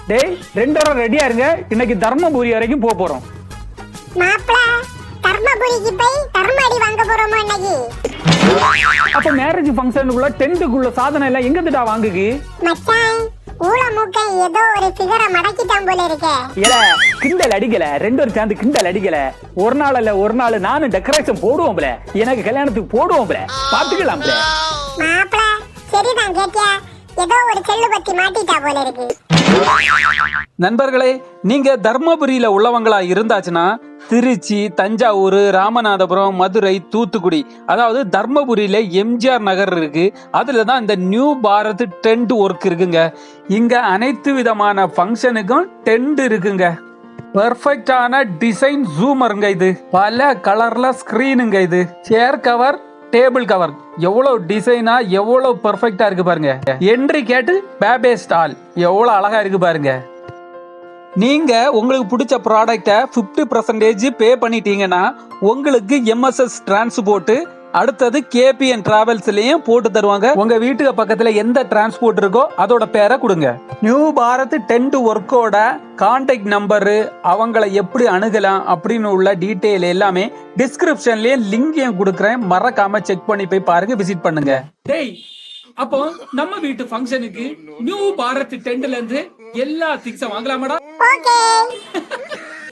டேய் 2 வாரம் ரெடியா இருங்க, இன்னைக்கு தர்மபுரி வரைக்கும் போறோம். மாப்ள தர்மபுரிக்கு போய் தர்மடி வாங்க போறோமா இன்னைக்கு? அப்ப மேரேஜ் ஃபங்க்ஷனுக்குள்ள டென்ட்டுக்குள்ள சாதனம் எல்லாம் எங்கடா வாங்குக்கு? மச்சான் ஊள மூக்க ஏதோ ஒரு ஃபிகரை மடக்கிட்டான் போல இருக்கே. ஏல கிண்டல் அடிக்கல, 2 பேரும் சேர்ந்து கிண்டல் அடிக்கல. ஒரு நாள் இல்ல ஒரு நாள் நானும் டெக்கரேஷன் போடுவோம்ல, எனக்கு கல்யாணத்துக்கு போடுவோம்ல, பாத்துக்கலாம்ல. மாப்ள சரிதான் கேட்டியா, ஏதோ ஒரு செல்லு பத்தி மாட்டிட்டா போல இருக்கு. நண்பர்களே, நீங்க தர்மபுரியில உள்ளவங்களா இருந்தாச்சுன்னா திருச்சி, தஞ்சாவூர், ராமநாதபுரம், மதுரை, தூத்துக்குடி, அதாவது தர்மபுரியில எம்ஜிஆர் நகர் இருக்கு. அதுல தான் இந்த நியூ பாரத் டென்ட் ஒர்க் இருக்குங்க. இங்க அனைத்து விதமான ஃபங்க்ஷனுக்கும் டென்ட் இருக்குங்க. பெர்ஃபெக்டான டிசைன் ஜூமருங்க இது. பல கலர்ல ஸ்கிரீனுங்க இது. சேர் கவர், டேபிள் கவர், எவ்வளவு டிசைனா எவ்வளவு பெர்ஃபெக்டா இருக்கு பாருங்க. என்ட்ரி கேட்டு பேபே ஸ்டால் எவ்வளவு அழகா இருக்கு பாருங்க. நீங்க உங்களுக்கு பிடிச்ச ப்ராடக்டை 50% பே பண்ணிட்டீங்கன்னா உங்களுக்கு எம்எஸ்எஸ் டிரான்ஸ்போர்ட், அடுத்தது கேபிஎன் டிராவல்ஸ்லயும் போட்டு தருவாங்க. உங்க வீட்டுக்கு பக்கத்துல எந்த டிரான்ஸ்போர்ட் இருக்கோ அதோட பேரை கொடுங்க. நியூ பாரத் டென்ட் ஒர்க்கோட கான்டாக்ட் நம்பரு, அவங்கள எப்படி அணுகலாம் அப்படின்னு உள்ள டீட்டெயில் எல்லாமே டிஸ்கிரிப்ஷன்லயும் லிங்கையும் கொடுக்குறேன். மறக்காம செக் பண்ணி போய் பாருங்க, விசிட் பண்ணுங்க. டேய் அப்போ நம்ம வீட்டு ஃபங்க்ஷனுக்கு நியூ பாரத் டென்ட்ல இருந்து எல்லா திங்ஸும் வாங்கலாமாடா? ஓகே.